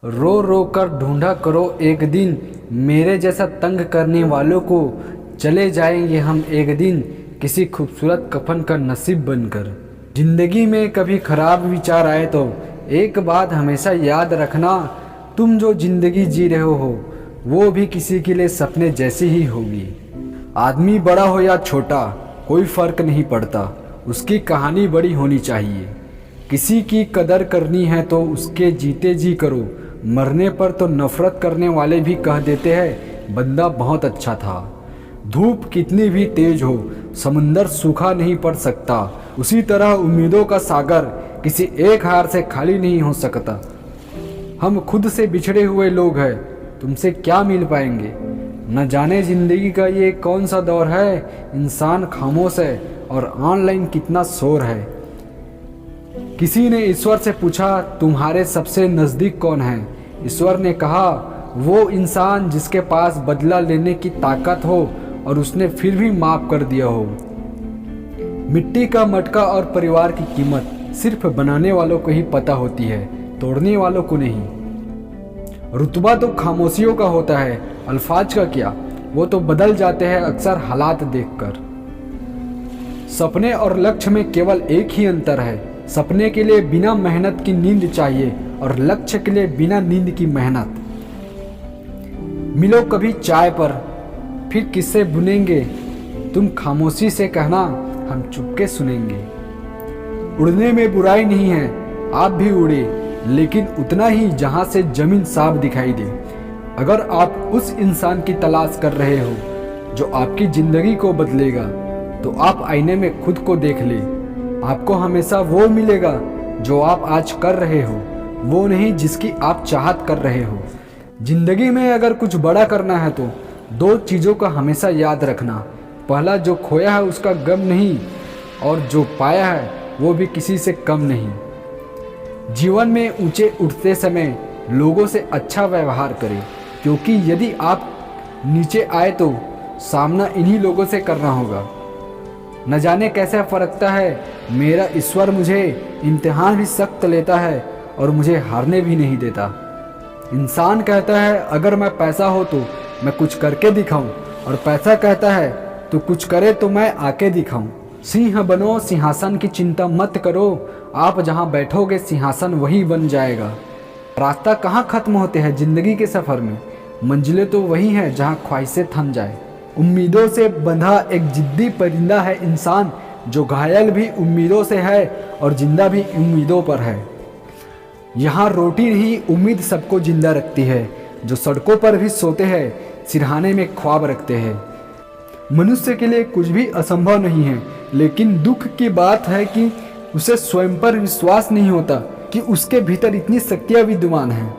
रो रो कर ढूंढा करो एक दिन, मेरे जैसा तंग करने वालों को। चले जाएंगे हम एक दिन किसी खूबसूरत कफन का नसीब बनकर। जिंदगी में कभी खराब विचार आए तो एक बात हमेशा याद रखना, तुम जो जिंदगी जी रहे हो वो भी किसी के लिए सपने जैसी ही होगी। आदमी बड़ा हो या छोटा कोई फर्क नहीं पड़ता, उसकी कहानी बड़ी होनी चाहिए। किसी की कदर करनी है तो उसके जीते जी करो, मरने पर तो नफरत करने वाले भी कह देते हैं बंदा बहुत अच्छा था। धूप कितनी भी तेज हो समुंदर सूखा नहीं पड़ सकता, उसी तरह उम्मीदों का सागर किसी एक हार से खाली नहीं हो सकता। हम खुद से बिछड़े हुए लोग हैं, तुमसे क्या मिल पाएंगे। न जाने जिंदगी का ये कौन सा दौर है, इंसान खामोश है और ऑनलाइन कितना शोर है। किसी ने ईश्वर से पूछा तुम्हारे सबसे नज़दीक कौन है। ईश्वर ने कहा वो इंसान जिसके पास बदला लेने की ताकत हो और उसने फिर भी माफ़ कर दिया हो। मिट्टी का मटका और परिवार की कीमत सिर्फ बनाने वालों को ही पता होती है, तोड़ने वालों को नहीं। रुतबा तो खामोशियों का होता है, अल्फाज का क्या, वो तो बदल जाते हैं अक्सर हालात देखकर। सपने और लक्ष्य में केवल एक ही अंतर है, सपने के लिए बिना मेहनत की नींद चाहिए और लक्ष्य के लिए बिना नींद की मेहनत। मिलो कभी चाय पर फिर किससे बुनेंगे, तुम खामोशी से कहना हम चुपके सुनेंगे। उड़ने में बुराई नहीं है, आप भी उड़े, लेकिन उतना ही जहां से जमीन साफ दिखाई दे। अगर आप उस इंसान की तलाश कर रहे हो जो आपकी जिंदगी को बदलेगा तो आप आईने में खुद को देख ले। आपको हमेशा वो मिलेगा जो आप आज कर रहे हो, वो नहीं जिसकी आप चाहत कर रहे हो। जिंदगी में अगर कुछ बड़ा करना है तो दो चीज़ों का हमेशा याद रखना, पहला जो खोया है उसका गम नहीं, और जो पाया है वो भी किसी से कम नहीं। जीवन में ऊंचे उठते समय लोगों से अच्छा व्यवहार करें, क्योंकि यदि आप नीचे आए तो सामना इन्हीं लोगों से करना होगा। न जाने कैसे फरकता है, मेरा ईश्वर मुझे इम्तिहान भी सख्त लेता है और मुझे हारने भी नहीं देता। इंसान कहता है अगर मैं पैसा हो तो मैं कुछ करके दिखाऊं, और पैसा कहता है तो कुछ करे तो मैं आके दिखाऊं। सिंह बनो सिंहासन की चिंता मत करो, आप जहां बैठोगे सिंहासन वही बन जाएगा। रास्ता कहाँ खत्म होते हैं जिंदगी के सफ़र में, मंजिलें तो वही हैं जहां ख्वाहिशें थम जाए। उम्मीदों से बंधा एक जिद्दी परिंदा है इंसान, जो घायल भी उम्मीदों से है और जिंदा भी उम्मीदों पर है। यहाँ रोटी नहीं उम्मीद सबको जिंदा रखती है, जो सड़कों पर भी सोते हैं सिरहाने में ख्वाब रखते हैं। मनुष्य के लिए कुछ भी असंभव नहीं है, लेकिन दुख की बात है कि उसे स्वयं पर विश्वास नहीं होता कि उसके भीतर इतनी शक्तियाँ विद्यमान हैं।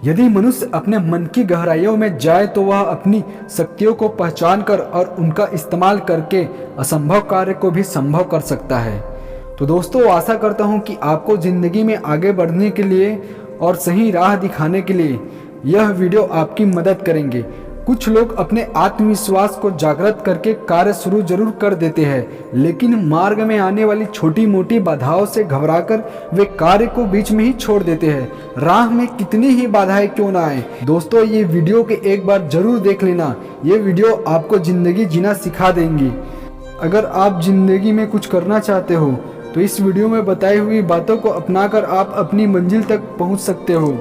यदि मनुष्य अपने मन की गहराइयों में जाए तो वह अपनी शक्तियों को पहचान कर और उनका इस्तेमाल करके असंभव कार्य को भी संभव कर सकता है। तो दोस्तों, आशा करता हूँ कि आपको ज़िंदगी में आगे बढ़ने के लिए और सही राह दिखाने के लिए यह वीडियो आपकी मदद करेंगे। कुछ लोग अपने आत्मविश्वास को जागृत करके कार्य शुरू जरूर कर देते हैं, लेकिन मार्ग में आने वाली छोटी मोटी बाधाओं से घबराकर वे कार्य को बीच में ही छोड़ देते हैं। राह में कितनी ही बाधाएं क्यों ना आए, दोस्तों ये वीडियो के एक बार जरूर देख लेना। ये वीडियो आपको ज़िंदगी जीना सिखा देंगी। अगर आप ज़िंदगी में कुछ करना चाहते हो तो इस वीडियो में बताई हुई बातों को अपनाकर आप अपनी मंजिल तक पहुँच सकते हो।